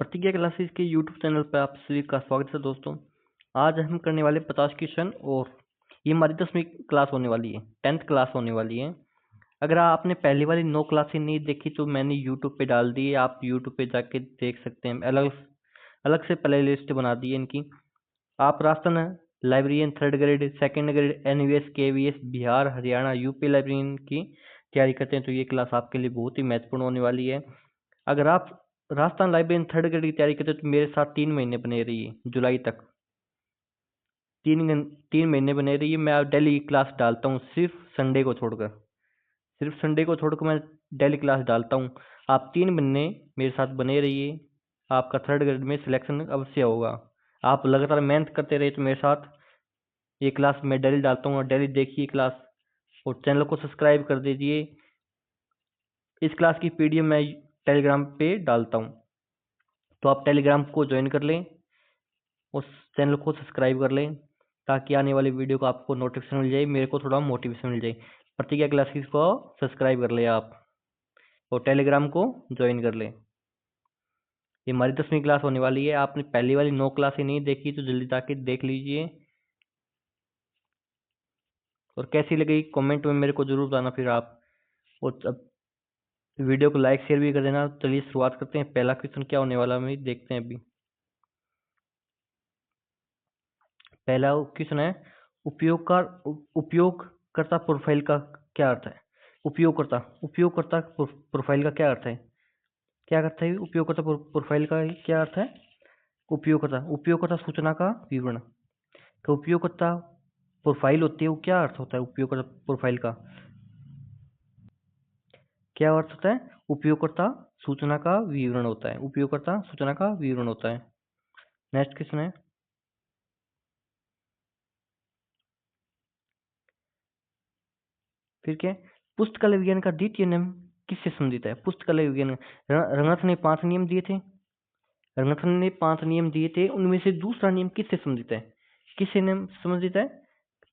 प्रतिज्ञा क्लासेस के YouTube channel पर आप सभी का स्वागत है दोस्तों। आज हम करने वाले 50 क्वेश्चन और ये हमारी 10वीं क्लास होने वाली है, 10th क्लास होने वाली है। अगर आपने पहली वाली 9 क्लासेस नहीं देखी तो मैंने यूट्यूब पे डाल दी है, आप यूट्यूब पे जाके देख सकते हैं। अलग अलग से प्ले लिस्ट बना दी है इनकी। आप Rajasthan librarian 3rd grade 2nd grade NVS KVS Bihar Haryana UP librarian की तैयारी करते हैं तो ये क्लास आपके लिए बहुत ही महत्वपूर्ण होने वाली है। अगर आप राजस्थान लाइब्रेरियन 3rd ग्रेड की तैयारी करते हो तो मेरे साथ 3 महीने बने रहिए, जुलाई तक 3 महीने बने रहिए। मैं डेली क्लास डालता हूँ, सिर्फ संडे को छोड़कर, मैं डेली क्लास डालता हूँ। आप 3 महीने मेरे साथ बने रहिए, आपका 3rd ग्रेड में सिलेक्शन अवश्य होगा। आप लगातार मेहनत करते रहे तो मेरे साथ ये क्लास मैं डेली डालता हूँ और डेली देखिए क्लास, और चैनल को सब्सक्राइब कर दीजिए। इस क्लास की पीडीएफ मैं टेलीग्राम पे डालता हूँ, तो आप टेलीग्राम को ज्वाइन कर लें, उस चैनल को सब्सक्राइब कर लें ताकि आने वाली वीडियो को आपको नोटिफिकेशन मिल जाए, मेरे को थोड़ा मोटिवेशन मिल जाए। प्रतिज्ञा क्लासेस को सब्सक्राइब कर लें आप और टेलीग्राम को ज्वाइन कर लें। ये हमारी 10वीं क्लास होने वाली है। आपने पहली वाली 9 क्लासें नहीं देखी तो जल्दी जाके देख लीजिए, और कैसी लगी कमेंट में मेरे को जरूर बताना फिर आप। और अब वीडियो को लाइक शेयर भी कर देना। चलिए शुरुआत करते हैं। पहला क्वेश्चन क्या होने वाला है देखते हैं अभी। पहला क्वेश्चन है, उपयोगकर्ता प्रोफाइल का क्या अर्थ है? उपयोगकर्ता प्रोफाइल का क्या अर्थ है? क्या करता है उपयोगकर्ता प्रोफाइल का क्या अर्थ है? उपयोगकर्ता सूचना का विवरण। तो उपयोगकर्ता प्रोफाइल होती है, वो क्या अर्थ होता है उपयोगकर्ता प्रोफाइल का? क्या अर्थ होता है? उपयोगकर्ता सूचना का विवरण होता है। उपयोगकर्ता सूचना का विवरण होता है। नेक्स्ट क्वेश्चन है, फिर क्या है? पुस्तकालय विज्ञान का द्वितीय नियम किससे संबंधित है? पुस्तकालय विज्ञान रंगनाथ ने 5 नियम दिए थे। उनमें से दूसरा नियम किससे संबंधित है? किससे नियम संबंधित है?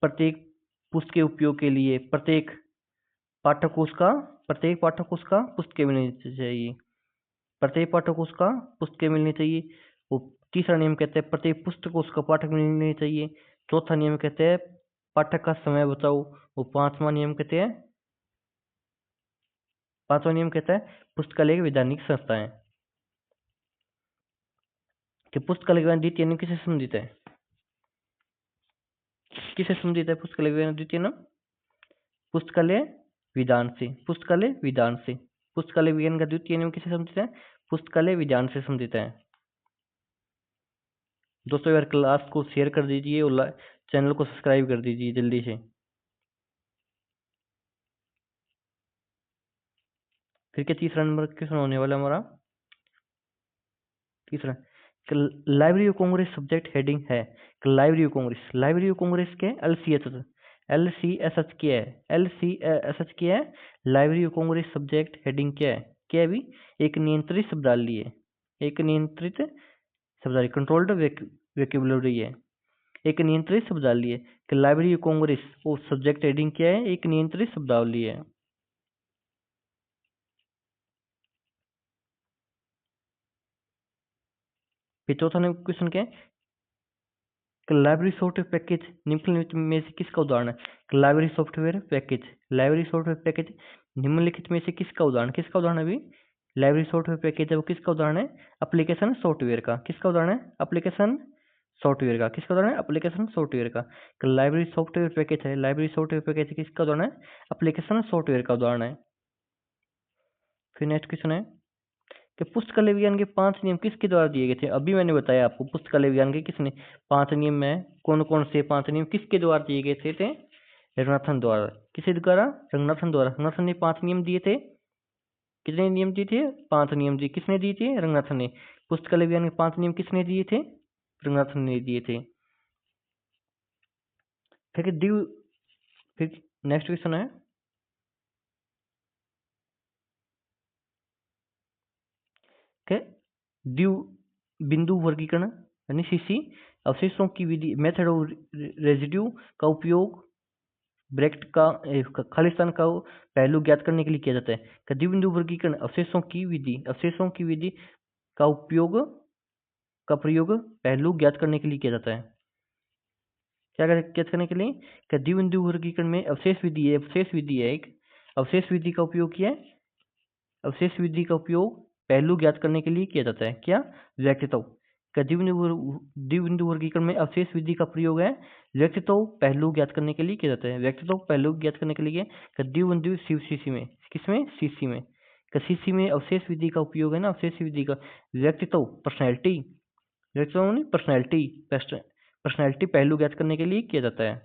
प्रत्येक पुस्तक के उपयोग के लिए प्रत्येक पाठक को उसका पुस्तकें मिलनी चाहिए। प्रत्येक पाठक को उसका पुस्तकें मिलनी चाहिए। वो तीसरा नियम कहते हैं प्रत्येक पुस्तक को उसका पाठक मिलनी चाहिए। चौथा नियम कहते हैं पाठक का समय बचाओ। वो पांचवा नियम कहता है पुस्तकालय की वैधानिक संस्थाएं। कि पुस्तकालय विज्ञान द्वितीय नियम किससे संबंधित है? पुस्तकालय विज्ञान द्वितीय नियम पुस्तकालय विधान से। पुस्तकालय विज्ञान का द्वितीय नियम किससे संबंधित है? पुस्तकालय विधान से संबंधित है। दोस्तों यार क्लास को शेयर कर दीजिए और चैनल को सब्सक्राइब कर दीजिए जल्दी से। फिर क्या तीसरा नंबर क्वेश्चन होने वाला हमारा? तीसरा, library of Congress subject heading है। लाइब्रेरी ऑफ कांग्रेस के LCSH क्या है? Library of Congress subject heading क्या है भी? एक नियंत्रित शब्दावली है। कंट्रोल्ड वोकैबुलरी है। एक नियंत्रित शब्दावली है कि लाइब्रेरी ऑफ कांग्रेस और सब्जेक्ट हेडिंग क्या है? एक नियंत्रित शब्दावली है। फिर चौथा क्वेश्चन क्या है? लाइब्रेरी सॉफ्टवेयर पैकेज निम्नलिखित में से किसका उदाहरण है? लाइब्रेरी सॉफ्टवेयर पैकेज निम्नलिखित में से किसका उदाहरण है? अभी लाइब्रेरी सॉफ्टवेयर पैकेज है वो किसका उदाहरण है? एप्लीकेशन सॉफ्टवेयर का। किसका उदाहरण है? एप्लीकेशन सॉफ्टवेयर का। लाइब्रेरी सॉफ्टवेयर पैकेज है, किसका उदाहरण है? एप्लीकेशन सॉफ्टवेयर का उदाहरण है। फिर नेक्स्ट क्वेश्चन है कि पुस्तकालय विज्ञान के 5 नियम किसके द्वारा दिए गए थे? अभी मैंने बताया आपको पुस्तकालय विज्ञान के 5 नियम में कौन कौन से 5 नियम किसके द्वारा दिए गए थे? रंगनाथन द्वारा। किसके द्वारा? रंगनाथन ने 5 नियम दिए थे। कितने नियम दिए थे? 5 नियम दिए। किसने दिए थे? रंगनाथन ने। पुस्तकालय विज्ञान के 5 नियम किसने दिए थे? रंगनाथन ने दिए थे। फिर नेक्स्ट क्वेश्चन है कि द्विव बिंदु वर्गीकरण यानी सीसी अवशेषों की विधि मेथड ऑफ रेजिड्यू का उपयोग ब्रैकेट का खालिस्तान का पहलू ज्ञात करने के लिए किया जाता है। द्विबिंदु वर्गीकरण अवशेषों की विधि का प्रयोग पहलू ज्ञात करने के लिए किया जाता है। ज्ञात करने के लिए क्या द्विबिंदु वर्गीकरण में अवशेष विधि है एक अवशेष विधि का उपयोग किया है। अवशेष विधि का उपयोग पहलू ज्ञात करने के लिए किया जाता है। क्या व्यक्तित्व का द्विबिंदु वर्गीकरण में अवशेष विधि का प्रयोग है व्यक्तित्व पहलू ज्ञात करने के लिए किया जाता है। व्यक्तित्व पहलू ज्ञात करने के लिए द्विबिंदु सीसी में किसमें सीसी में सीसी में अवशेष विधि का उपयोग है ना। अवशेष विधि का व्यक्तित्व पर्सनैलिटी पहलू ज्ञात करने के लिए किया जाता है।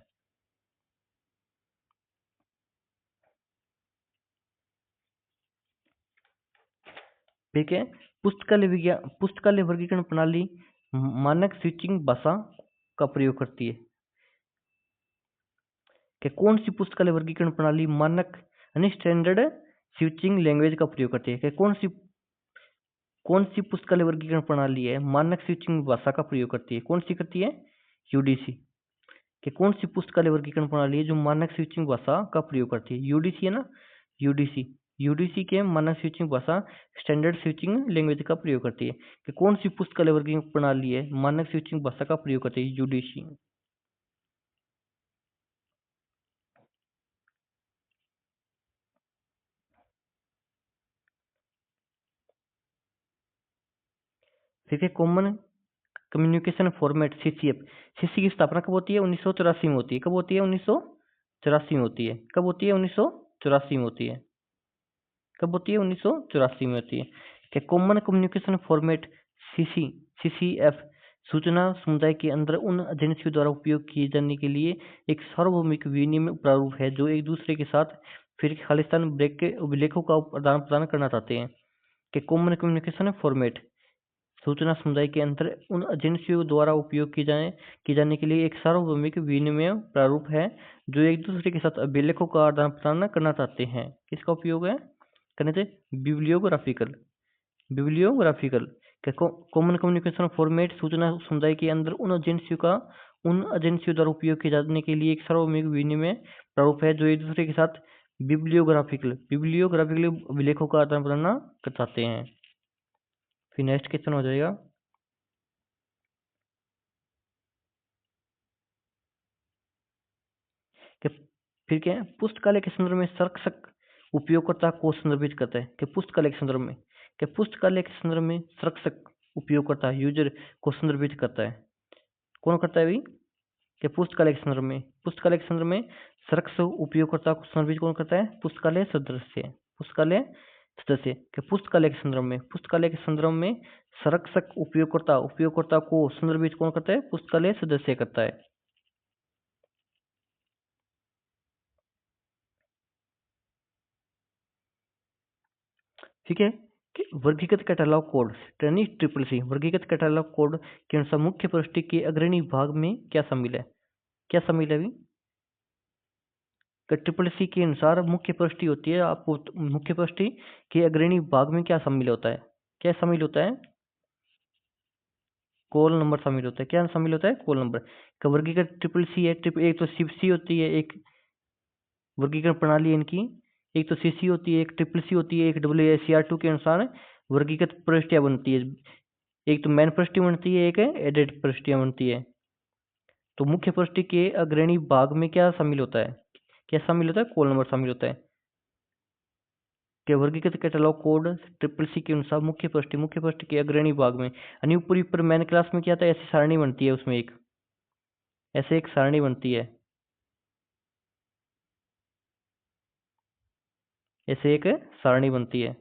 ठीक है। पुस्तकालय वर्गीकरण प्रणाली मानक स्विचिंग भाषा का प्रयोग करती है। कि कौन सी पुस्तकालय वर्गीकरण प्रणाली मानक यानी स्टैंडर्ड स्विचिंग लैंग्वेज का प्रयोग करती है। कि कौन सी पुस्तकालय वर्गीकरण प्रणाली है मानक स्विचिंग भाषा का प्रयोग करती है। कौन सी करती है यूडीसी। कि कौन सी पुस्तकालय वर्गीकरण प्रणाली है जो मानक स्विचिंग भाषा का प्रयोग करती है। यूडीसी है ना। यूडीसी के मानक स्विचिंग भाषा स्टैंडर्ड स्विचिंग लैंग्वेज का प्रयोग करती है। कि कौन सी पुस्तकालय वर्गीकरण प्रणाली है मानक स्विचिंग भाषा का प्रयोग करती है यूडीसी। ठीक है। Common communication format CCF. CC की स्थापना कब होती है 1984 में होती है। कब होती है 1984 में होती है। कब होती है 1984 में होती है। कब होती है 1984 में होती है। क्या कॉमन कम्युनिकेशन फॉर्मेट सीसीएफ सूचना समुदाय के अंदर उन एजेंसियों द्वारा उपयोग किए जाने के लिए एक सार्वभौमिक विनिमय प्रारूप है जो एक दूसरे के साथ फिर खालिस्तान ब्रेक के अभिलेखों का आदान प्रदान करना चाहते हैं। कि कॉमन कम्युनिकेशन फॉर्मेट सूचना समुदाय के अंदर उन एजेंसियों द्वारा उपयोग किए जाने के लिए एक सार्वभौमिक विनिमय प्रारूप है जो एक दूसरे के साथ अभिलेखों का आदान प्रदान करना चाहते हैं। किसका उपयोग है करने से बिब्लियोग्राफिकल कॉमन कम्युनिकेशन फॉर्मेट सूचना समुदाय के अंदर उन एजेंसियों द्वारा उपयोग किए जाने के लिए एक सार्वभौमिक विनिमय प्रारूप है जो एक दूसरे के साथ बिब्लियोग्राफिकल अभिलेखों का आदान प्रदान चाहते हैं। फिर नेक्स्ट क्वेश्चन हो जाएगा कि फिर क्या है पुस्तकालय के संदर्भ में संरक्षक उपयोगकर्ता को संदर्भित करता है। कि पुस्तकालय के संदर्भ में संरक्षक उपयोगकर्ता यूजर को संदर्भित करता है। कौन करता है भाई कि पुस्तकालय के संदर्भ में संरक्षक उपयोगकर्ता को संदर्भित कौन करता है पुस्तकालय सदस्य कि पुस्तकालय के संदर्भ में संरक्षक उपयोगकर्ता को संदर्भित कौन करता है पुस्तकालय सदस्य करता है। ठीक है। कि वर्गीकृत कैटलॉग कोड ट्रिपल वर्गीकृत कैटलॉग कोड के अनुसार मुख्य पृष्ठ के अग्रणी भाग में क्या शामिल है अभी ट्रिपल सी के अनुसार मुख्य पृष्ठ होती है। आपको मुख्य पृष्ठ के अग्रणी भाग में क्या शामिल होता है कॉल नंबर शामिल होता है। क्या शामिल होता है कॉल नंबर का वर्गीकृत ट्रिपल सी है। एक तो सी होती है एक वर्गीकरण प्रणाली इनकी एक तो सीसी होती है एक ट्रिपल सी होती है एक WACR2 के अनुसार वर्गीकृत प्रविष्टियां बनती है। एक तो मैन प्रविष्टि बनती है एक एडेड प्रविष्टियां बनती है। तो मुख्य प्रविष्टि के अग्रणी भाग में क्या शामिल होता है कॉल नंबर शामिल होता है। वर्गीकृत कैटलॉग कोड ट्रिपल सी के अनुसार मुख्य प्रविष्टि के अग्रणी भाग में यानी ऊपर मैन क्लास में क्या था ऐसी सारणी बनती है उसमें ऐसे एक सारणी बनती है ऐसे एक सारणी बनती है।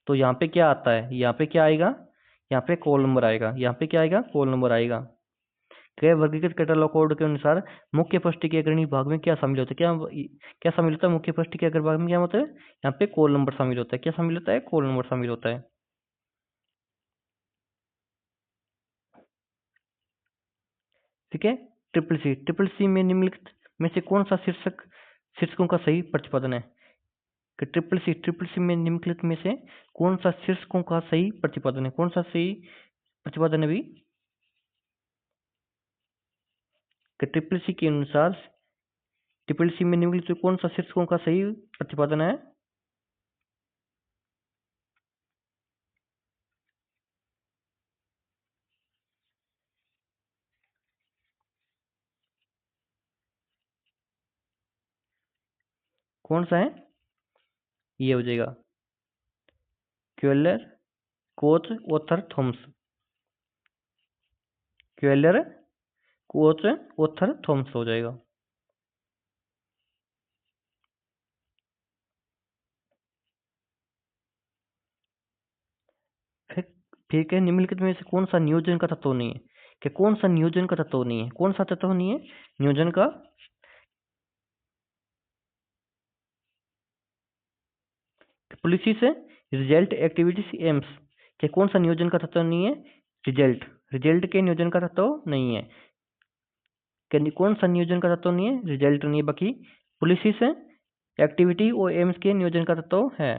तो यहाँ पे क्या आता है यहाँ पे क्या आएगा यहाँ पे कॉल नंबर आएगा यहाँ पे क्या आएगा कॉल नंबर आएगा। क्या वर्गीकृत कैटलॉग कोड के अनुसार मुख्य पृष्ठ के अग्रणी भाग में क्या शामिल होता है क्या शामिल होता है मुख्य पृष्ठ के अग्रणी भाग में क्या होता है यहाँ पे कॉल नंबर शामिल होता है। क्या शामिल होता है कॉल नंबर शामिल होता है। ठीक है। ट्रिपल सी में निम्नलिखित में से कौन सा शीर्षकों का सही प्रतिपादन है कि ट्रिपल सी में निम्नलिखित में से कौन सा शीर्षकों का सही प्रतिपादन है कौन सा सही प्रतिपादन है भी कि ट्रिपल सी के अनुसार ट्रिपल सी में निम्नलिखित में कौन सा शीर्षकों का सही प्रतिपादन है? कौन सा है? ये हो जाएगा Queller, Koch, author, Thomas. Queller, Koch, author, Thomas हो जाएगा। फिर फिर क्या निम्नलिखित में से कौन सा नियोजन का तत्व नहीं है? कि कौन सा नियोजन का तत्व नहीं है? कौन सा तत्व नहीं है नियोजन का? पॉलिसी से रिजल्ट, एक्टिविटीज, एम्स। कि कौन सा नियोजन का तत्व नहीं है? रिजल्ट। रिजल्ट के नियोजन का तत्व नहीं है। कि कौन सा नियोजन का तत्व नहीं है? रिजल्ट नहीं है। बाकी पॉलिसी से, एक्टिविटी और एम्स के नियोजन का तत्व है।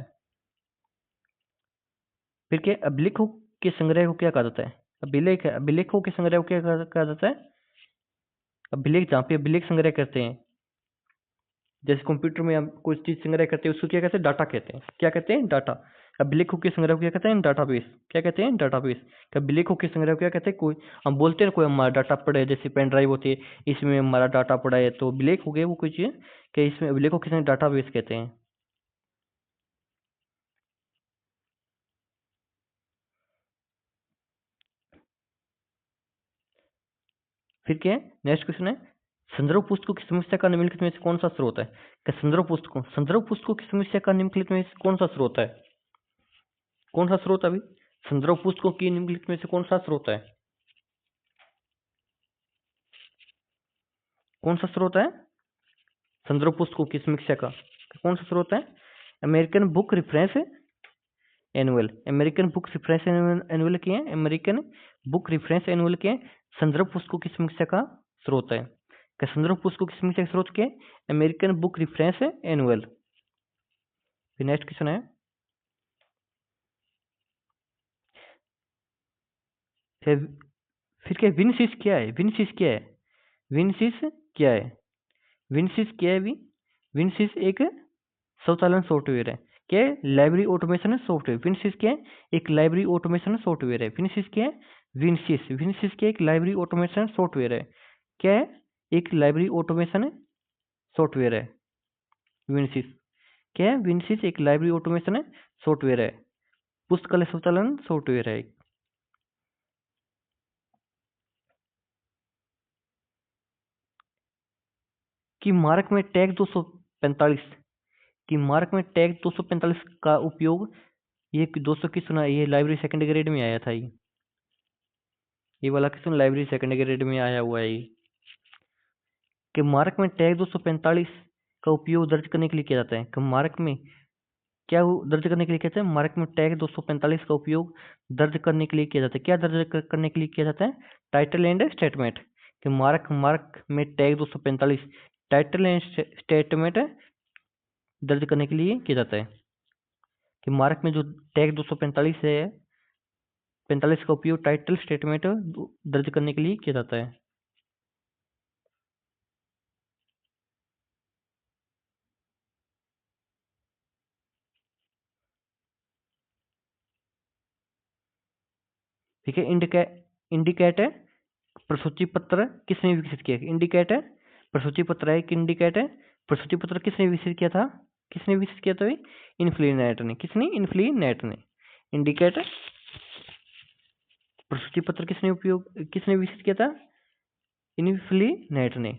फिर के अभिलेखों के संग्रह को क्या कहा जाता है? अभिलेख है, अभिलेखों के संग्रह को क्या कहा जाता है? अभिलेख, जहाँ पे अभिलेख संग्रह करते हैं, जैसे कंप्यूटर में हम कुछ चीज संग्रह करते हैं, उसको क्या कहते हैं? डाटा कहते हैं। क्या कहते हैं? डाटा। अभिलेखों के संग्रह को क्या कहते हैं? डाटाबेस। क्या कहते हैं? डाटाबेस। अभिलेखों के संग्रह को क्या कहते हैं? कोई हम बोलते हैं कोई हमारा डाटा पड़ा है, जैसे पेन ड्राइव होती है, इसमें हमारा डाटा पड़ा है, तो अभिलेख हो गए वो कोई चीज कि इसमें अभिलेखों के संग्रह डाटाबेस कहते हैं। फिर क्या है? नेक्स्ट क्वेश्चन है, संदर्भ पुस्तकों की समस्या का निम्नलिखित में से कौन सा स्रोत है? क्या संदर्भ पुस्तकों की समस्या का निम्नलिखित में से कौन सा स्रोत है? कौन सा स्रोत है अभी? संदर्भ पुस्तकों की निम्नलिखित में से कौन सा स्रोत है? कौन सा स्रोत है संदर्भ पुस्तकों की समीक्षा का? कौन सा स्रोत है? American book reference annual. American book reference annual के हैं, अमेरिकन बुक रेफरेंस एनुअल के संदर्भ पुस्तकों की समीक्षा का स्रोत है। क्या संदर्भ पुस्तकों की समीक्षा का स्रोत क्या है? American book reference annual. फिर नेक्स्ट क्वेश्चन है, फिर फिर क्या विनसिस क्या है? विनसिस क्या है? विनसिस क्या है? विनसिस क्या है? भी विनसिस एक स्वचालन सॉफ्टवेयर है। क्या है? Library automation software. विनसिस क्या है? एक लाइब्रेरी ऑटोमेशन सॉफ्टवेयर है। विनसिस क्या है? विनसिस विनसिस क्या है? एक लाइब्रेरी ऑटोमेशन सॉफ्टवेयर है। क्या है? एक लाइब्रेरी ऑटोमेशन सॉफ्टवेयर है विनसिस। क्या है? विनसिस एक लाइब्रेरी ऑटोमेशन सॉफ्टवेयर है, पुस्तकालय स्वचालन सॉफ्टवेयर है। कि मार्क में टैग 245, कि मार्क में टैग 245 का उपयोग, ये 200 की सुना, ये लाइब्रेरी सेकंड ग्रेड में आया था। ये वाला क्वेश्चन लाइब्रेरी सेकंड ग्रेड में आया हुआ है। कि मार्क में टैग 245 का उपयोग दर्ज करने के लिए किया जाता है। कि मार्क में क्या दर्ज करने के लिए कहते हैं? मार्क में टैग 245 का उपयोग दर्ज करने के लिए किया जाता है। क्या दर्ज करने के लिए किया जाता है? Title and statement. कि मार्क मार्क में टैग 245 टाइटल एंड स्टेटमेंट दर्ज करने के लिए किया जाता है। कि मार्क में जो टैग 245 है, 45 का उपयोग टाइटल स्टेटमेंट दर्ज करने के लिए किया जाता है। ठीक है। इंडिकेट है प्रसूति पत्र किसने विकसित किया? इंडिकेट है प्रसूति पत्र है कि इंडिकेट है प्रसूति पत्र किसने विकसित किया था? किसने विकसित किया था भाई? इन्फ्लीनेट ने। किसने? इन्फ्लीनेट ने। इंडिकेट प्रसूति पत्र किसने विकसित किया था? इन्फ्लीनेट ने।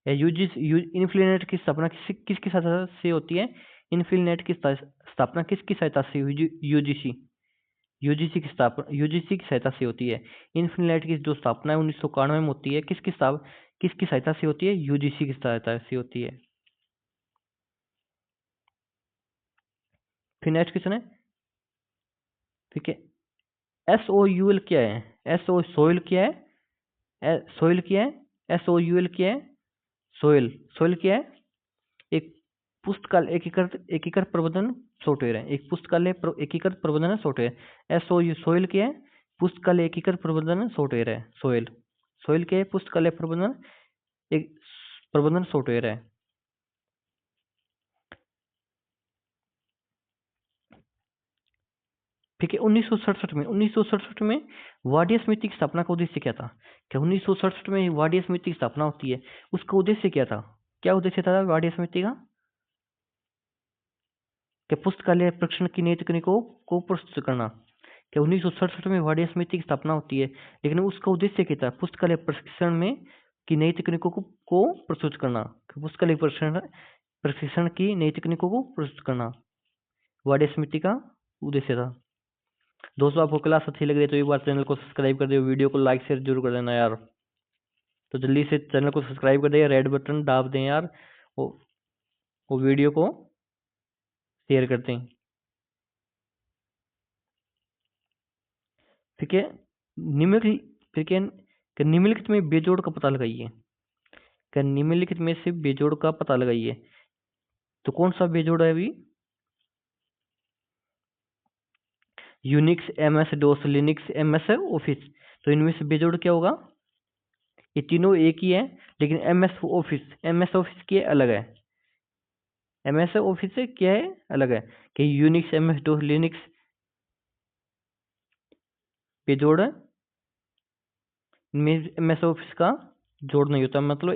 इन्फ्लीनेट की स्थापना किसकी सहायता से होती है? इन्फ्लीनेट की स्थापना किसकी सहायता से? यूजीसी यूजीसी की सहायता से होती है। इन्फिनिट की जो स्थापना है 1991 में होती है, किसकी सहायता से होती है? यूजीसी की सहायता से होती है। फिर नेक्स्ट क्वेश्चन है, ठीक है, SOUL क्या है? सोइल क्या है? सोइल क्या है? SOUL क्या है? सोइल सोइल क्या है? एक पुस्तकालय एकीकृत प्रबंधन सॉफ्टवेयर है। एक पुस्तकालय एकीकृत प्रबंधन सॉफ्टवेयर। सोइल क्या है? पुस्तकालय एकीकृत प्रबंधन सॉफ्टवेयर है। सोइल सोइल क्या है? पुस्तकालय प्रबंधन एक प्रबंधन सॉफ्टवेयर है। ठीक है, 1967 में वाडिया समिति की स्थापना का उद्देश्य क्या था? क्या 1967 में वाडिया समिति की स्थापना होती है, उसका उद्देश्य क्या था? क्या उद्देश्य था वाडिया समिति का? क्या पुस्तकालय प्रशिक्षण की नई तकनीकों को प्रस्तुत करना। क्या 1967 में वाडिया समिति की स्थापना होती है, लेकिन उसका उद्देश्य क्या था? पुस्तकालय प्रशिक्षण में की नई तकनीकों को प्रस्तुत करना। पुस्तकालय प्रशिक्षण की नई तकनीकों को प्रस्तुत करना वाडिया समिति का उद्देश्य था। दोस्तों, आपको क्लास अच्छी लग रही है तो एक बार चैनल को सब्सक्राइब कर दो, वीडियो को लाइक शेयर जरूर कर देना यार। तो जल्दी से चैनल को सब्सक्राइब कर दे, रेड बटन दाब दें यार, वो वीडियो को शेयर करते हैं। ठीक है, ठीक है, कि निम्नलिखित में बेजोड़ का पता लगाइए। क्या निम्नलिखित में से बेजोड़ का पता लगाइए, तो कौन सा बेजोड़ है अभी? यूनिक्स, MS डोस, लिनक्स, MS ऑफिस। तो इनमें से बेजोड़ क्या होगा? ये तीनों एक ही है, लेकिन MS ऑफिस की अलग है। MS ऑफिस से क्या है, अलग है। कि यूनिक्स, MS डोस, लिनक्स बेजोड़ है, इनमें MS ऑफिस का जोड़ नहीं होता। मतलब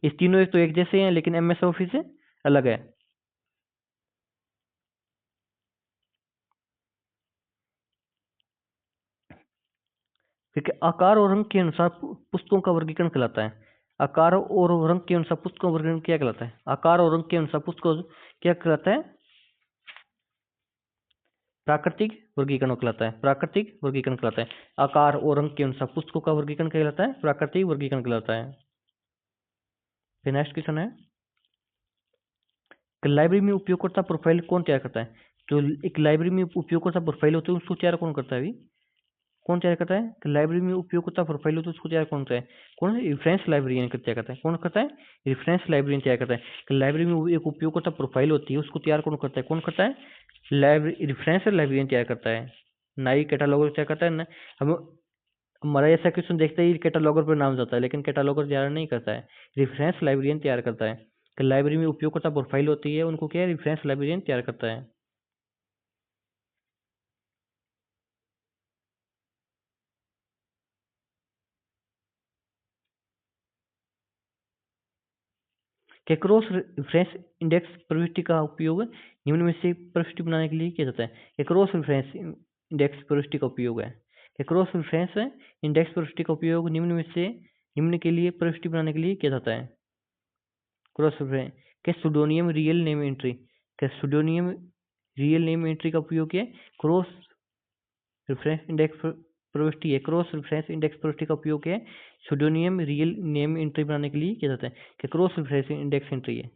इस तीनों तो एक जैसे हैं, लेकिन MS ऑफिस से अलग है। क्योंकि आकार और रंग के अनुसार पुस्तकों का वर्गीकरण कहलाता है। आकार और रंग के अनुसार पुस्तकों का वर्गीकरण क्या कहलाता है? आकार और रंग के अनुसार पुस्तकों क्या कहलाता है? प्राकृतिक वर्गीकरण कहलाता है। प्राकृतिक वर्गीकरण कहलाता है। आकार और रंग के अनुसार पुस्तकों का वर्गीकरण क्या कहलाता है? प्राकृतिक वर्गीकरण कहलाता है। फिर नेक्स्ट क्वेश्चन है, लाइब्रेरी में उपयोगकर्ता प्रोफाइल कौन तैयार करता है? जो एक लाइब्रेरी में उपयोगकर्ता प्रोफाइल होती है उसको तैयार कौन करता है? अभी कौन तैयार करता है? कि लाइब्रेरी में उपयोगकर्ता प्रोफाइल हो तो उसको तैयार कौन करता है? कौन? रेफरेंस लाइब्रेरियन तैयार करता है। कौन करता है? रेफरेंस लाइब्रेरियन तैयार करता है। कि लाइब्रेरी में एक उपयोगकर्ता प्रोफाइल होती है उसको तैयार कौन करता है? कौन करता है? रेफरेंस लाइब्रेरियन तैयार करता है, ना ही कैटालॉगर तैयार करता है। ना हम हमारा ऐसा क्वेश्चन देखते ही कैटालॉगर पर नाम जाता है, लेकिन कैटालॉगर तैयार नहीं करता है, रेफरेंस लाइब्रेरियन तैयार करता है। कि लाइब्रेरी में उपयोगकर्ता प्रोफाइल होती है उनको क्या है? रेफरेंस लाइब्रेरियन तैयार करता है। क्या क्रॉस रेफरेंस इंडेक्स प्रविष्टि का उपयोग निम्न में से प्रविष्टि बनाने के लिए किया जाता है? क्या क्रॉस रेफरेंस इंडेक्स प्रविष्टि का उपयोग है? क्या क्रॉस रेफरेंस इंडेक्स प्रविष्टि का उपयोग निम्न में से निम्न के लिए प्रविष्टि बनाने के लिए किया जाता है? Cross reference. क्या सुडोनियम रियल नेम एंट्री, क्या सुडोनियम रियल नेम एंट्री का उपयोग किया? क्रॉस रेफरेंस इंडेक्स प्रविष्टि है। क्रॉस रेफरेंस इंडेक्स प्रविष्टि का उपयोग है सुडोनियम रियल नेम एंट्री बनाने के लिए किया जाता है। कि क्रॉस रेफरेंस इंडेक्स एंट्री है।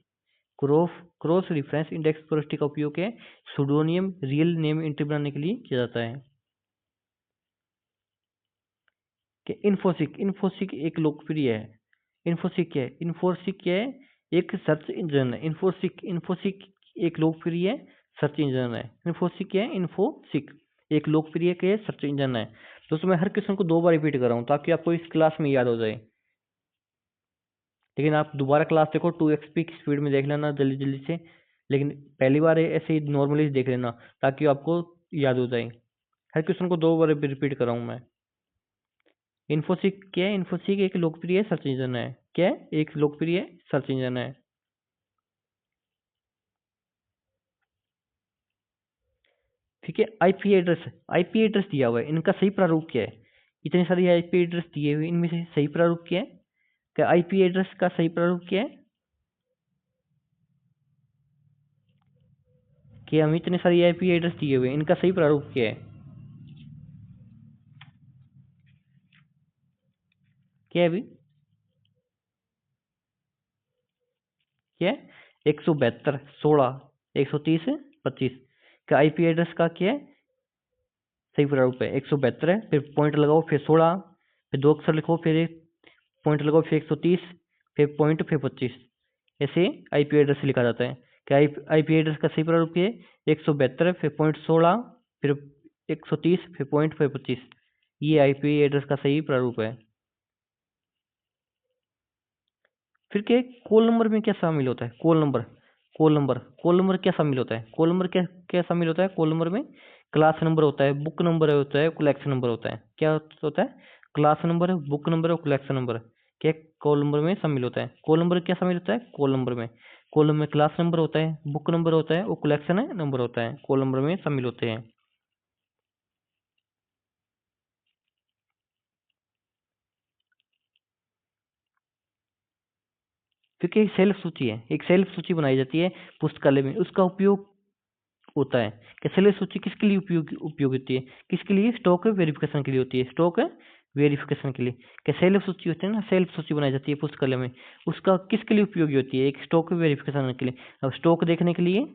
क्रॉस रेफरेंस इंडेक्स प्रविष्टि का उपयोग है सुडोनियम रियल नेम एंट्री बनाने के लिए किया जाता है। कि इन्फोसिक एक लोकप्रिय है। इन्फोसिक क्या है? इन्फोसिक क्या है? एक सर्च इंजन है। इन्फोसिक एक लोकप्रिय सर्च इंजन है। इन्फोसिक क्या है? इन्फोसिक एक लोकप्रिय के सर्च इंजन है। दोस्तों, मैं हर क्वेश्चन को 2 बार रिपीट कर रहा हूँ ताकि आपको इस क्लास में याद हो जाए, लेकिन आप दोबारा क्लास देखो 2xp की स्पीड में देख लेना जल्दी जल्दी से, लेकिन पहली बार ऐसे ही नॉर्मली देख लेना ताकि आपको याद हो जाए। हर क्वेश्चन को 2 बार रिपीट कर रहा हूँ मैं। इन्फोसिक क्या है? इन्फोसिक एक लोकप्रिय सर्च इंजन है। क्या है? एक लोकप्रिय सर्च इंजन है। ठीक है, आईपी एड्रेस दिया हुआ है, इनका सही प्रारूप क्या है? इतने सारे आईपी एड्रेस दिए हुए, इनमें से सही प्रारूप क्या है? क्या आईपी एड्रेस का सही प्रारूप क्या है? कि हम इतने सारे आईपी एड्रेस दिए हुए, इनका सही प्रारूप क्या है? क्या है अभी? क्या है? 172, 16, 130, 25 का आईपी एड्रेस का क्या है? सही प्रारूप है 172 है, फिर पॉइंट लगाओ, फिर 16, फिर 2 अक्षर लिखो, फिर एक पॉइंट लगाओ, फिर 130, फिर पॉइंट, फिर 25। ऐसे आईपी एड्रेस लिखा जाता है। क्या आईपी एड्रेस का सही प्रारूप क्या है? 172, फिर पॉइंट 16, फिर 130, फिर पॉइंट, फिर 25। ये आईपी एड्रेस का सही प्रारूप है। फिर क्या है, कॉल नंबर में क्या शामिल होता है? कॉल नंबर क्या शामिल होता है? कॉल नंबर क्या क्या शामिल होता है कॉल नंबर में? क्लास नंबर होता है, बुक नंबर होता है, कलेक्शन नंबर होता है। क्या होता है? क्लास नंबर, बुक नंबर और कलेक्शन नंबर क्या कॉल नंबर में शामिल होता है? कॉल नंबर क्या शामिल होता है कॉल नंबर में? कॉल नंबर में क्लास नंबर होता है, बुक नंबर होता है और कलेक्शन नंबर होता है, कॉल नंबर में शामिल होते हैं। क्योंकि एक सेल्फ सूची है, एक सेल्फ सूची बनाई जाती है पुस्तकालय में, उसका उपयोग होता है कि सेल्फ सूची किसके लिए उपयोग होती है? किसके लिए? स्टॉक वेरिफिकेशन के लिए होती है, स्टॉक वेरिफिकेशन के लिए। कि सेल्फ सूची होती है ना, सेल्फ सूची बनाई जाती है पुस्तकालय में, उसका किसके लिए उपयोगी होती है? एक स्टॉक वेरिफिकेशन के लिए। अब स्टॉक देखने के लिए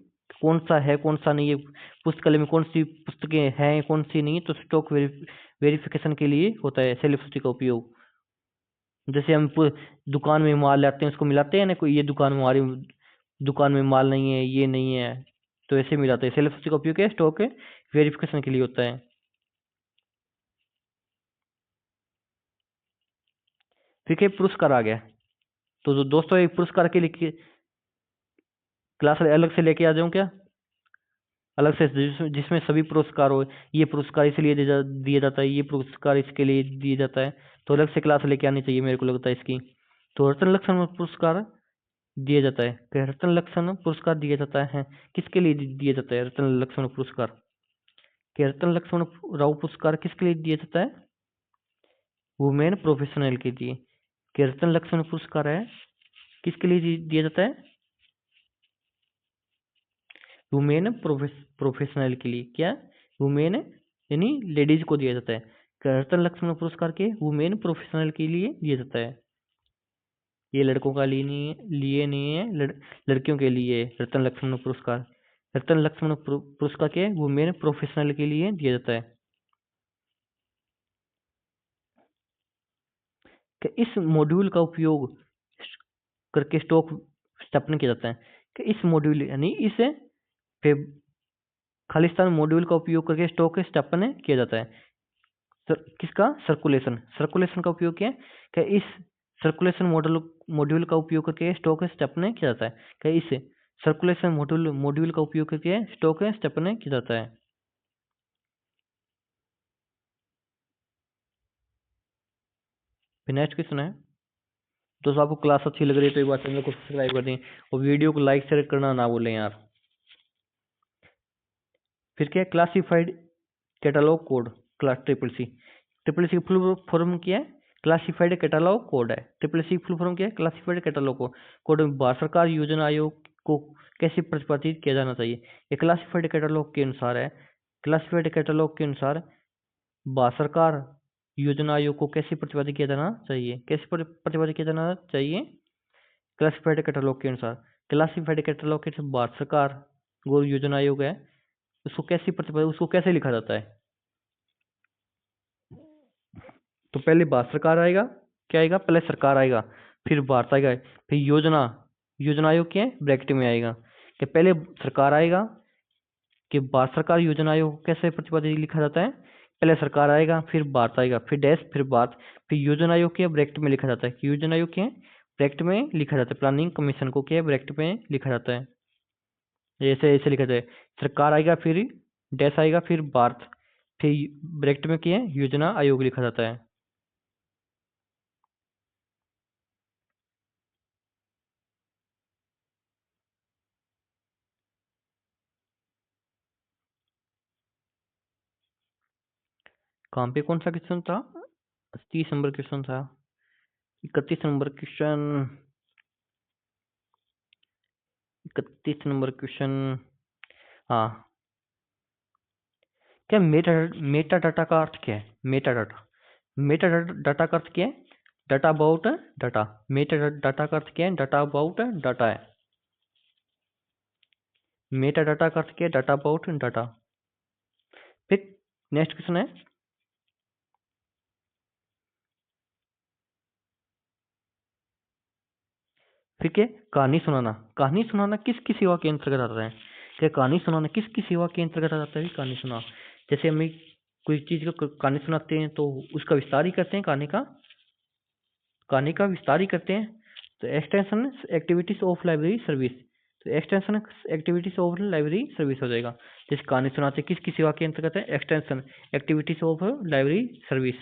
कौन सा है कौन सा नहीं है, पुस्तकालय में कौन सी पुस्तकें हैं कौन सी नहीं, तो स्टॉक वेरिफिकेशन के लिए होता है सेल्फ सूची का उपयोग। जैसे हम दुकान में माल लाते हैं, उसको मिलाते हैं ना, कोई ये दुकान में हमारी दुकान में माल नहीं है, ये नहीं है, तो ऐसे मिलाते हैं। सेल्फ का उपयोग है स्टॉक वेरिफिकेशन के लिए होता है। ठीक है, पुरस्कार आ गया। तो जो दोस्तों एक पुरस्कार के लिए क्लास अलग से लेके आ जाऊं क्या? अलग से जिसमें सभी पुरस्कार हो, ये पुरस्कार इसलिए दिया जाता है, ये पुरस्कार इसके लिए दिया जाता है, तो अलग से क्लास लेके आनी चाहिए मेरे को लगता है इसकी। तो रतन लक्षण पुरस्कार दिया जाता है कि रतन लक्षण पुरस्कार दिया जाता है, किसके लिए दिया जाता है रतन लक्षण पुरस्कार? कि रतन लक्ष्मण राव पुरस्कार किसके लिए दिया जाता है? वुमेन प्रोफेशनल के लिए। कि रतन लक्ष्मण पुरस्कार है किसके लिए दिया जाता है? वुमेन प्रोफेशनल के लिए। क्या? वुमेन यानी लेडीज को दिया जाता है। कि रतन लक्ष्मण पुरस्कार के वुमेन प्रोफेशनल के लिए दिया जाता है, ये लड़कों का लिए नहीं है, लड़कियों के लिए रतन लक्ष्मण पुरस्कार। रतन लक्ष्मण पुरस्कार के वुमेन प्रोफेशनल के लिए दिया जाता है। कि इस मॉड्यूल का उपयोग करके स्टॉक स्थापन किया जाता है। कि इस मॉड्यूल यानी इस खालिस्तान मॉड्यूल का उपयोग करके स्टॉक स्थापन किया जाता है। किसका? सर्कुलेशन। सर्कुलेशन का उपयोग क्या है? कि इस सर्कुलेशन मॉड्यूल का उपयोग करके स्टॉक स्थापन किया जाता है। कि इस सर्कुलेशन मॉड्यूल का उपयोग करके स्टॉक स्थापन किया जाता है। फिर नेक्स्ट क्वेश्चन है, दोस्तों आपको क्लास अच्छी लग रही है तो एक बार चैनल को सब्सक्राइब कर दें और वीडियो को लाइक शेयर करना ना भूलें यार। फिर क्या है? Classified catalogue code. Class triple C की फुल फॉर्म क्या है? क्लासिफाइड कैटलॉग कोड है। ट्रिपल सी फुल फॉर्म क्या है? Classified catalogue code. कोड में भारत सरकार योजना आयोग को कैसे प्रतिपादित किया जाना चाहिए? ये क्लासिफाइड कैटलॉग के अनुसार है। क्लासिफाइड कैटलॉग के अनुसार भारत सरकार योजना आयोग को कैसे प्रतिपादित किया जाना चाहिए? कैसे प्रतिपादित किया जाना चाहिए? क्लासिफाइड कैटलॉग के अनुसार। क्लासिफाइड कैटलॉग के भारत सरकार जो योजना आयोग है उसको कैसे प्रतिपादित, उसको कैसे लिखा जाता है? तो पहले भारत सरकार आएगा, क्या आएगा? पहले सरकार आएगा, फिर भारत आएगा, फिर योजना, योजना आयोग क्या है? ब्रैकेट में आएगा। कि पहले सरकार आएगा, कि भारत सरकार योजना आयोग कैसे प्रतिपादित लिखा जाता है? पहले सरकार आएगा, फिर भारत आएगा, फिर डैश, फिर भारत, फिर योजना आयोग क्या ब्रैकेट में लिखा जाता है? कि योजना आयोग क्या है? ब्रैकेट में लिखा जाता है। प्लानिंग कमीशन को क्या ब्रैकेट में लिखा जाता है? ऐसे ऐसे लिखा जाता है। सरकार आएगा, फिर डैश आएगा, फिर भारत, फिर ब्रैकेट में क्या है? योजना आयोग लिखा जाता है। कहाँ पे कौन सा क्वेश्चन था? 30 नंबर क्वेश्चन था। 31 नंबर क्वेश्चन, 31 नंबर क्वेश्चन। हाँ, क्या मेटा मेटा डाटा का अर्थ क्या है? मेटा डाटा, मेटा डाटा का अर्थ क्या है? Data about data. Meta data का अर्थ क्या है? डाटा अबाउट डाटा है। मेटा डाटा का अर्थ क्या है? Data about data. फिर नेक्स्ट क्वेश्चन है, फिर क्या? कहानी सुनाना। कहानी सुनाना किसकी सेवा के अंतर्गत आता है? क्या कहानी सुनाना किसकी सेवा के अंतर्गत आता है? कहानी सुना, जैसे हमें कोई चीज को कहानी सुनाते हैं तो उसका विस्तार ही करते हैं, कहानी का विस्तार ही करते हैं। तो extension activities of library service, तो extension activities of library service हो जाएगा। जैसे कहानी सुनाते किसकी सेवा के अंतर्गत है, extension activities of library service.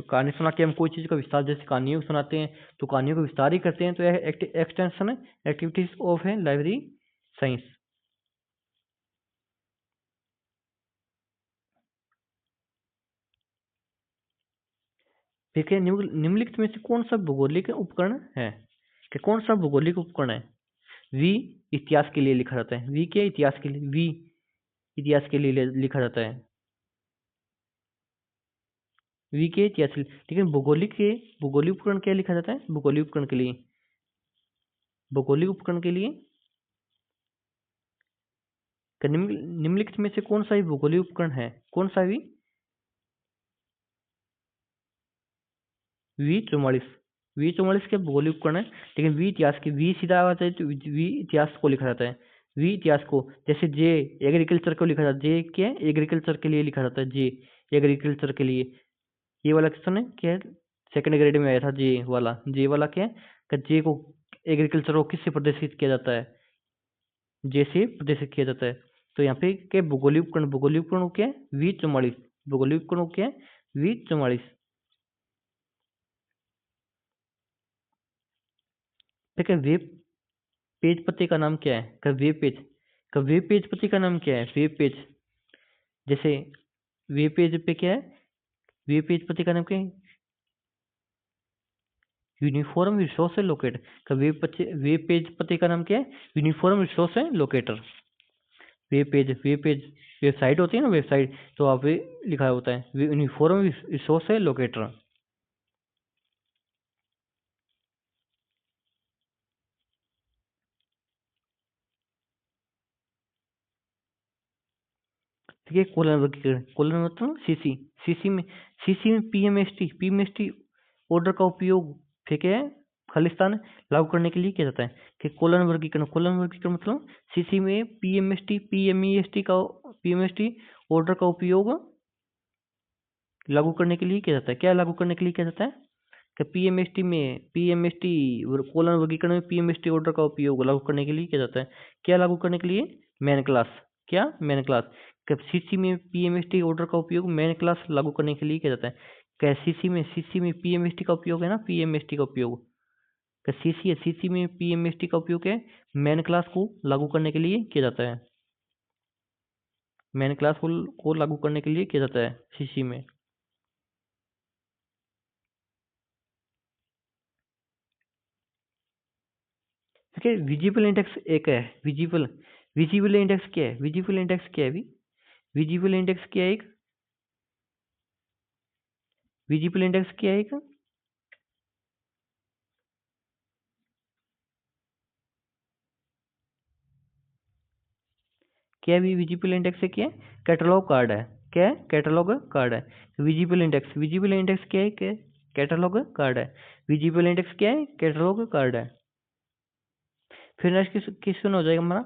कहानी सुना के हम कोई चीज़ का विस्तार, जैसे कहानियों को सुनाते हैं तो कहानियों का विस्तार ही करते हैं, तो एक्सटेंशन एक्टिविटीज ऑफ है लाइब्रेरी साइंस। ठीक है, निम्नलिखित में से कौन सा भौगोलिक उपकरण है, कि कौन सा भौगोलिक उपकरण है। वी इतिहास के लिए लिखा जाता है, वी के इतिहास के लिए, वी इतिहास के लिए लिखा जाता है, वी के इतिहास के लिए। लेकिन भौगोलिक उपकरण क्या लिखा जाता है, भौगोलिक उपकरण के लिए, भौगोलिक उपकरण के लिए निम्नलिखित में से कौन सा भौगोलिक उपकरण है, कौन सा V44, V44 के भौगोलिक उपकरण है। लेकिन वी इतिहास की, वी सीधा आ जाए तो वी इतिहास को लिखा जाता है, वी इतिहास को। जैसे जे एग्रीकल्चर को लिखा जाता है, जे क्या है, एग्रीकल्चर के लिए लिखा जाता है, जे एग्रीकल्चर के लिए। ये वाला क्वेश्चन है क्या है, सेकंड ग्रेड में आया था, जे वाला क्या है, जे को एग्रीकल्चर को किससे प्रदर्शित किया जाता है, जे से प्रदर्शित किया जाता है। तो यहाँ पे क्या भौगोलिक उपकरण क्या है, V44, भौगोलिक उपकरण क्या है, V44। ठीक है, वेब पेज पते का नाम क्या है, का वेब पेज, का वेब पेज पते का नाम क्या है, वेब पेज। जैसे वेब पेज पे क्या है, वेब पेज पते का नाम क्या है, यूनिफॉर्म रिसोर्स लोकेटर। का वेब पेज पते का नाम क्या है, uniform resource locator. Web page website होती है ना, वेबसाइट, तो आप लिखा होता है यूनिफॉर्म रिसोर्स लोकेटर। ठीक है, कोलन वर्गीकरण, कोलन मतलब सीसी, सीसी में पीएमएसटी ऑर्डर का उपयोग, ठीक है, खालिस्तान लागू करने के लिए किया जाता है। कि कोलन वर्गीकरण मतलब सीसी में पीएमएसटी ऑर्डर का उपयोग लागू करने के लिए किया जाता है। क्या लागू करने के लिए किया जाता है, कि पीएमएसटी कोलन वर्गीकरण में पीएमएसटी ऑर्डर का उपयोग लागू करने के लिए किया जाता है। क्या लागू करने के लिए, मैन क्लास, क्या मैन क्लास। कब सीसी में पीएमएसटी ऑर्डर का उपयोग मैन क्लास लागू करने के लिए किया जाता है। क्या सीसी में पीएमएसटी का उपयोग है ना, पीएमएसटी का उपयोग, क्या सीसी है, सीसी में पीएमएसटी का उपयोग है मैन क्लास को लागू करने के लिए किया जाता है, मैन क्लास को लागू करने के लिए किया जाता है सीसी में। ठीक है, विजिबल इंडेक्स एक है, विजिबल इंडेक्स क्या है, विजिबल इंडेक्स क्या है अभी, विजिबल इंडेक्स क्या है एक, विजिबल इंडेक्स क्या है एक, क्या भी विजिबल इंडेक्स है, क्या कैटलॉग कार्ड है, क्या है कैटलॉग कार्ड है। विजिबल इंडेक्स क्या है, क्या कैटलॉग कार्ड है, विजिबल इंडेक्स क्या है, कैटलॉग कार्ड है। फिर नेक्स्ट क्वेश्चन हो जाएगा हमारा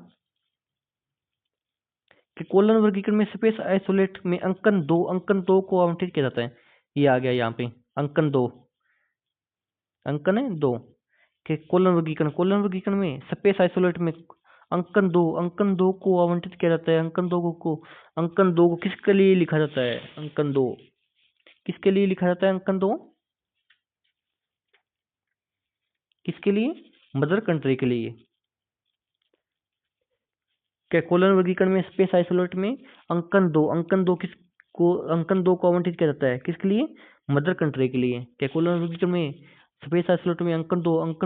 कि कोलन वर्गीकरण में स्पेस आइसोलेट में अंकन दो को आवंटित किया जाता है। ये आ गया यहाँ पे, अंकन दो, अंकन है दो के कोलन वर्गीकरण में स्पेस आइसोलेट में अंकन दो को आवंटित किया जाता है। अंकन दो को किसके लिए लिखा जाता है, अंकन दो किसके लिए लिखा जाता है, अंकन दो किसके लिए, मदर कंट्री के लिए। क्या कोलन वर्गीकरण में स्पेस आइसोलेट में अंकन दो को आवंटित किया जाता है, किसके लिए, मदर कंट्री के लिए। क्या कोलन वर्गीकरण में स्पेस आइसोलेट में अंकन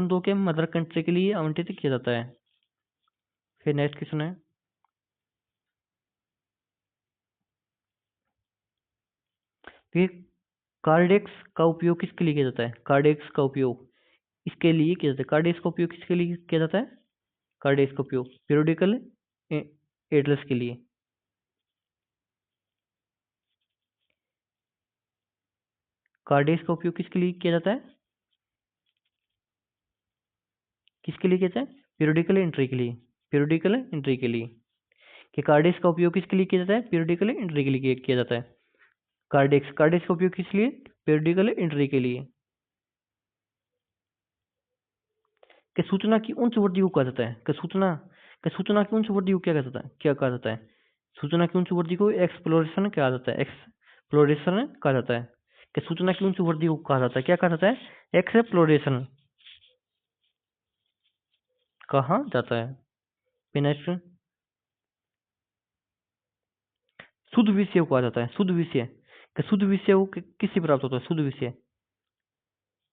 दो के मदर कंट्री के लिए आवंटित किया जाता है। फिर नेक्स्ट क्वेश्चन है कि कार्डेक्स का उपयोग किसके लिए किया जाता है, कार्डेक्स का उपयोग इसके लिए किया जाता है, कार्डेक्स का उपयोग किसके लिए किया जाता है, कार्डेक्स का उपयोग पीरियोडिकल एड्रेस के लिए, कार्डेक्स का उपयोग किसके लिए किया जाता है, किसके लिए किया जाता है, पीरियोडिकल एंट्री के लिए, पीरियोडिकल एंट्री के लिए। कि कार्डेक्स का उपयोग किसके लिए किया जाता है, पीरियोडिकल एंट्री के लिए किया जाता है। कार्डेक्स का उपयोग किस लिए, पीरियोडिकल एंट्री के लिए। कि सूचना की उच्च वृद्धि को कहा जाता है, कि सूचना की उच्च वृद्धि को क्या कहा जाता है, क्या कहा जाता है? सूचना की उच्च वृद्धि को एक्सप्लोरेशन कहा जाता है, एक्सप्लोरेशन कहा जाता है। कि सूचना की उच्च वृद्धि को कहा जाता है, क्या कहा जाता है? एक्सप्लोरेशन कहा जाता है। नेक्स्ट, शुद्ध विषय को कहा जाता है, शुद्ध विषय। कि शुद्ध विषय को किससे प्राप्त होता है? शुद्ध विषय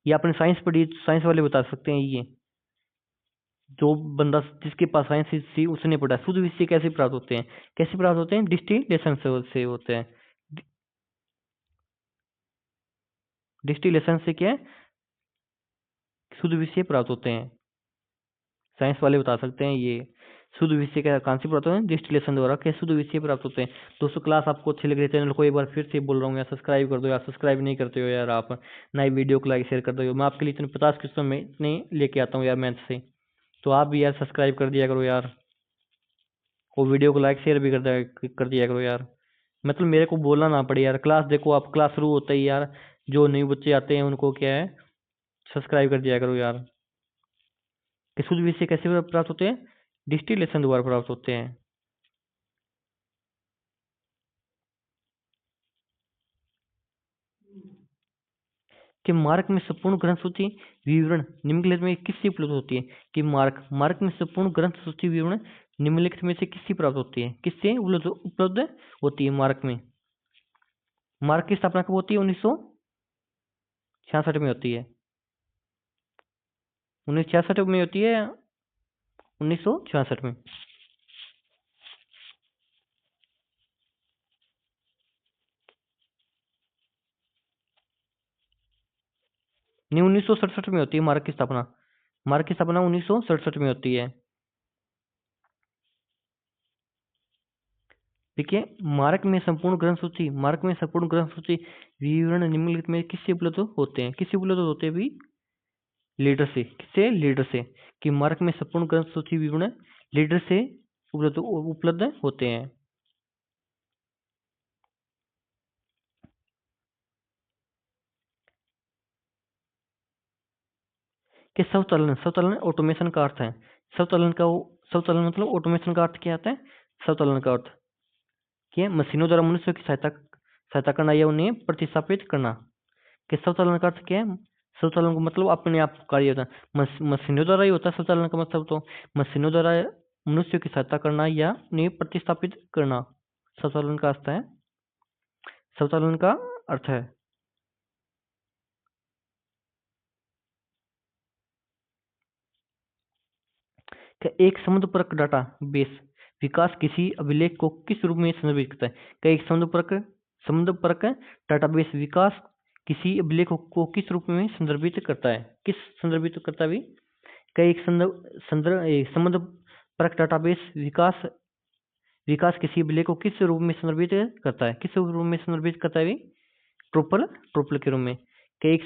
ये आपने साइंस पढ़ी, साइंस वाले बता सकते हैं। ये जो बंदा जिसके पास साइंस थी उसने पढ़ा। शुद्ध विषय कैसे प्राप्त होते हैं? कैसे प्राप्त होते हैं? डिस्टिलेशन से होते हैं। डिस्टिलेशन से क्या है? शुद्ध विषय प्राप्त होते हैं। साइंस वाले बता सकते हैं ये शुद्ध विषय का कहाँ से प्राप्त होते हैं? डिस्टिलेशन द्वारा। कैसे शुद्ध विषय प्राप्त होते हैं? दोस्तों क्लास आपको अच्छी लग रही है, चैनल को एक बार फिर से बोल रहा हूँ यार, सब्सक्राइब कर दो यार। सब्सक्राइब नहीं करते हो यार आप, नई वीडियो को लाइक शेयर कर दो। मैं आपके लिए इतने 50 क्वेश्चन में इतने लेके आता हूँ यार मैथ से, तो आप भी यार सब्सक्राइब कर दिया करो यार, और वीडियो को लाइक शेयर भी कर दिया करो यार। मतलब मेरे को बोलना ना पड़े यार। क्लास देखो आप, क्लास शुरू होता ही यार जो न्यू बच्चे आते हैं उनको क्या है, सब्सक्राइब कर दिया करो यार। कि शुद्ध विषय कैसे प्राप्त होते हैं? डिस्टिलेशन द्वारा प्राप्त होते हैं। कि मार्क में संपूर्ण ग्रंथ सूची विवरण निम्नलिखित में किससे उपलब्ध होती है? कि मार्क में संपूर्ण ग्रंथ सूची विवरण निम्नलिखित में से किससे प्राप्त होती है? किससे उपलब्ध होती है मार्क में? मार्क की स्थापना कब होती है? 1966 में होती है। 1966 में होती है, 1966 में। नहीं, 1967 में होती है मार्क की स्थापना। मार्क की स्थापना 1967 में होती है। देखिए, मार्क में संपूर्ण ग्रंथ सूची विवरण निम्नलिखित में किससे उपलब्ध होते हैं? किससे उपलब्ध होते हैं भी? लीडर से। किससे? लीडर से। कि मार्क में संपूर्ण ग्रंथ सूची विवरण लीडर से उपलब्ध होते हैं। कि स्वचालन ऑटोमेशन का अर्थ है। स्वचालन मतलब ऑटोमेशन का अर्थ क्या आता है? स्वचालन का अर्थ क्या है? मशीनों द्वारा मनुष्य की सहायता करना या उन्हें प्रतिस्थापित करना। कि स्वचालन का अर्थ क्या है? स्वचालन का मतलब अपने आप कार्य होता है, मशीनों द्वारा ही होता है स्वचालन का मतलब। तो मशीनों द्वारा मनुष्य की सहायता करना या उन्हें प्रतिस्थापित करना स्वचालन का अर्थ है। स्वचालन का अर्थ है। क्या एक समुद्रपरक डाटा बेस विकास किसी अभिलेख को किस रूप में संदर्भित करता है? क्या एक समुद्रपरक डाटाबेस विकास किसी अभिलेख को किस रूप में संदर्भित करता है? किस संदर्भित करता है भी? क्या एक समुद्रपरक डाटाबेस विकास विकास किसी अभिलेख को किस रूप में संदर्भित करता है? किस रूप में संदर्भित करता है भी? ट्रोपल के रूप में। क्या एक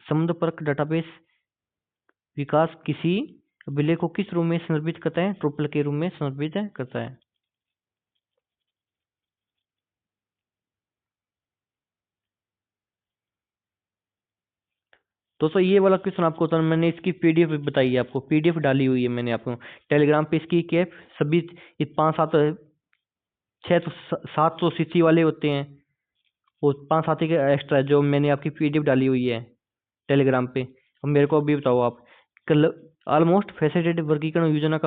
समुद्रपरक डाटाबेस विकास किसी अभिलेख को किस रूप में संदर्भित करता है? ट्रोपल के रूप में संदर्भित करता है। दोस्तों ये वाला क्वेश्चन आपको तो मैंने इसकी पीडीएफ बताई है, आपको पीडीएफ डाली हुई है मैंने आपको टेलीग्राम पे इसकी। क्या सभी 5-7 6 तो 7 तो सीसी वाले होते हैं, वो 5-7 के एक्स्ट्रा जो मैंने आपकी पीडीएफ डाली हुई है टेलीग्राम पे। अब मेरे को अभी बताओ आप, कल ऑलमोस्ट फैसेटेड वर्गीकरण योजना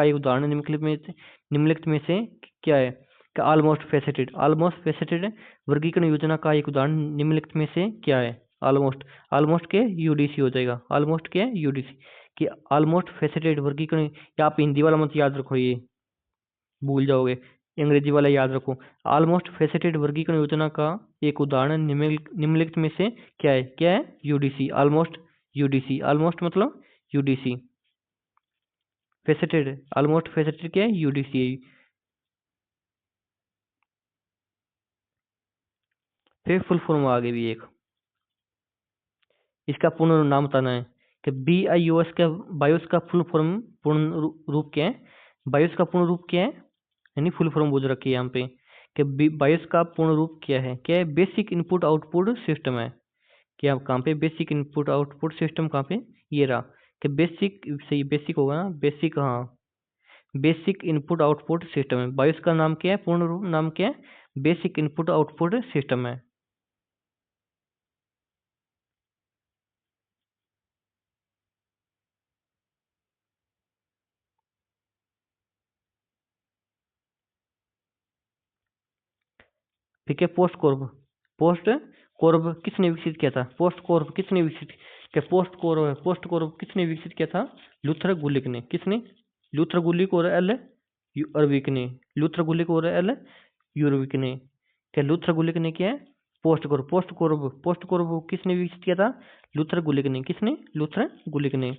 का एक उदाहरण निम्नलिखित में से क्या है? कि ऑलमोस्ट फैसेटेड वर्गीकरण योजना का एक उदाहरण निम्नलिखित में से क्या है? ऑलमोस्ट के यूडीसी हो जाएगा। ऑलमोस्ट के यूडीसी कि ऑलमोस्ट फैसेटेड वर्गीकरण, या आप हिंदी वाला मत याद रखो, ये भूल जाओगे, अंग्रेजी वाला याद रखो। ऑलमोस्ट फैसेटेड वर्गीकरण योजना का एक उदाहरण निम्नलिखित में से क्या है? क्या है? यूडीसी। ऑलमोस्ट मतलब यूडीसी। ऑलमोस्ट फैसेटेड क्या है? यूडीसी। फिर फुल फॉर्म आगे भी एक, इसका पूर्ण नाम बताना है कि BIOS का बायोस का पूर्ण रूप क्या है? बायोस का पूर्ण रूप क्या है? यानी फुल फॉर्म बोल रखी है यहाँ पे कि बायोस का पूर्ण रूप क्या है? क्या है? बेसिक इनपुट आउटपुट सिस्टम है। क्या कहाँ पे? बेसिक इनपुट आउटपुट सिस्टम कहाँ पे? ये रहा। कि बेसिक, सही बेसिक होगा ना, बेसिक, हाँ बेसिक इनपुट आउटपुट सिस्टम है। बायोस का नाम क्या है, पूर्ण रूप नाम क्या है, बेसिक इनपुट आउटपुट सिस्टम है। ठीक है, पोस्ट कोर्ब, पोस्ट कोर्ब किसने विकसित किया था, पोस्ट कोर्ब किसने विकसित क्या, पोस्ट कोर्ब है, पोस्ट कोर्ब किसने विकसित किया था, लूथर गुलिक ने, किसने, लूथर गुलिक और एल अरविक ने, लूथर गुलिक और एल यूरविक ने। क्या लूथर गुलिक ने किया है, पोस्ट कोर्ब, पोस्ट कोर्ब, पोस्ट कोर्ब किसने विकसित किया था, लूथर गुलिक ने, किसने, लूथर गुलिक ने।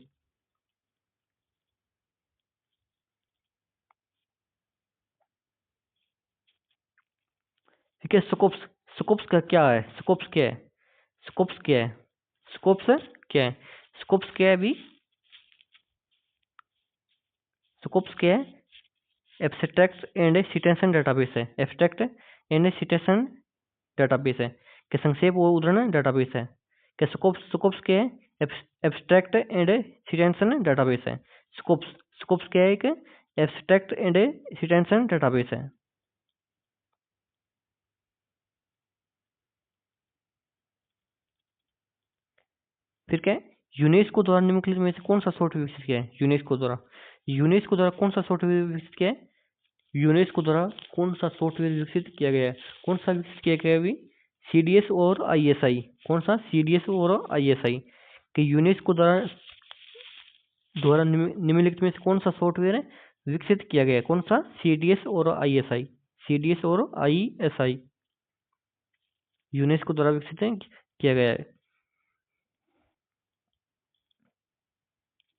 ठीक है, स्कोप्स, स्कोप्स का क्या है, स्कोप्स क्या है, स्कोप्स क्या है, स्कोप्स क्या है, स्कोप्स क्या है अभी, स्कोप्स क्या है, एब्स्ट्रैक्ट एंड सिटेशन डेटाबेस है, एब्स्ट्रैक्ट एंड सिटेशन डेटाबेस है, कि संक्षेप व उदाहरण डेटाबेस है। कि स्कोप्स, स्कोप्स क्या है, एब्स्ट्रैक्ट एंड सिटेशन डेटाबेस है। स्कोप्स, स्कोप्स क्या है, एक एब्स्ट्रैक्ट एंड सिटेशन डेटाबेस है। फिर क्या है, यूनेस्को द्वारा निम्नलिखित में से कौन सा सॉफ्टवेयर विकसित किया है, यूनेस्को द्वारा, यूनेस्को द्वारा कौन सा सॉफ्टवेयर विकसित किया है, यूनेस्को द्वारा कौन सा सॉफ्टवेयर विकसित किया गया है, कौन सा विकसित किया गया है अभी, सीडीएस और आईएसआई, कौन सा, सीडीएस और आईएसआई। कि यूनेस्को द्वारा द्वारा निम्नलिखित में से कौन सा सॉफ्टवेयर है विकसित किया गया है, कौन सा, सीडीएस और आईएसआई, सीडीएस और आईएसआई यूनेस्को द्वारा विकसित किया गया है।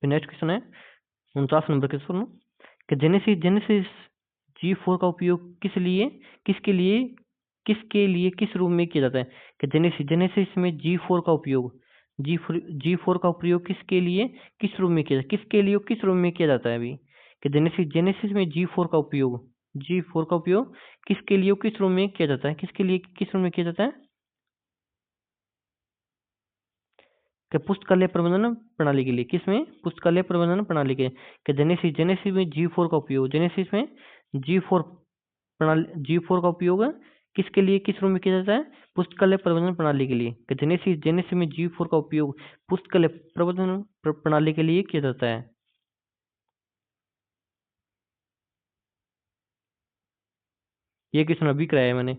नेक्स्ट क्वेश्चन है 49 नंबर क्वेश्चन, कि जेनेसिस, जेनेसिस G4 का उपयोग किस लिए, किसके लिए, किसके लिए किस रूप में किया जाता है। कि जेनेसिस, जेनेसिस में G4 का उपयोग, G4 का प्रयोग किसके लिए किस रूप में किया जाता है, किसके लिए किस रूप में किया जाता है अभी। कि जेनेसिस, जेनेसिस में G4 का उपयोग, G4 का उपयोग किसके लिए किस रूप में किया जाता है, किसके लिए किस रूप में किया जाता है, कि पुस्तकालय प्रबंधन प्रणाली के लिए, किसमें, पुस्तकालय प्रबंधन प्रणाली के, कि जेनेसिस, जेनेसिस में G4 का उपयोग, जेनेसिस में G4 प्रणाली, G4 का उपयोग किसके लिए किस रूप में किया जाता है, पुस्तकालय प्रबंधन प्रणाली के लिए। कि जेनेसिस, जेनेसिस में G4 का उपयोग पुस्तकालय प्रबंधन प्रणाली के लिए किया जाता है। ये क्वेश्चन अभी कराया है मैंने।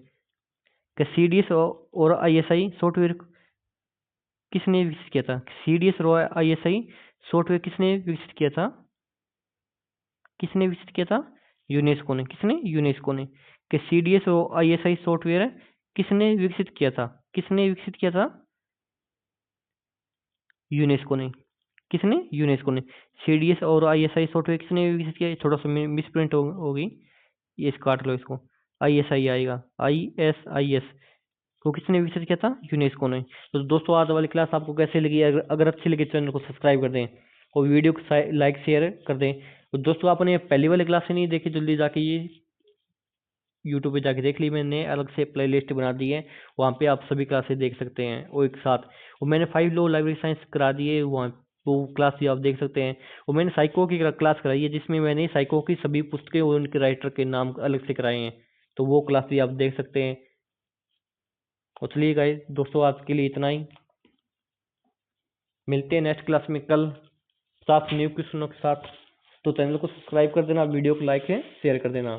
कि सीडीएस और आईएसआई सॉफ्टवेयर किसने विकसित किया था, सीडीएस और आईएसआई सॉफ्टवेयर किसने विकसित किया था, किसने विकसित किया था, यूनेस्को ने, किसने, यूनेस्को ने। कि सीडीएस और आईएसआई सॉफ्टवेयर किसने विकसित किया था, किसने विकसित किया था, यूनेस्को ने, किसने, यूनेस्को ने। सीडीएस और आईएसआई सॉफ्टवेयर किसने विकसित किया, थोड़ा सा मिस प्रिंट होगी, ये काट लो इसको, आईएसआई आएगा, आईएसआईएस को किसने विकसित किया था, यूनेस्को ने। तो दोस्तों आज वाली क्लास आपको कैसे लगी, अगर अच्छी लगी चैनल को सब्सक्राइब कर दें और वीडियो को लाइक शेयर कर दें। तो दोस्तों आपने पहली वाली क्लास से नहीं देखी, जल्दी जाके ये यूट्यूब पे जाके देख ली, मैंने अलग से प्ले लिस्ट बना दी है, वहाँ पे आप सभी क्लासेस देख सकते हैं वो एक साथ। और मैंने 5 लॉ लाइब्रेरी साइंस करा दी है, वहाँ वो क्लास भी आप देख सकते हैं। और मैंने साइको की क्लास कराई है, जिसमें मैंने साइको की सभी पुस्तकें और उनके राइटर के नाम अलग से कराए हैं, तो वो क्लास भी आप देख सकते हैं। और चलिए गाइस दोस्तों आज के लिए इतना ही, मिलते हैं नेक्स्ट क्लास में कल साथ न्यू क्वेश्चनों के साथ। तो चैनल को सब्सक्राइब कर देना, वीडियो को लाइक है शेयर कर देना।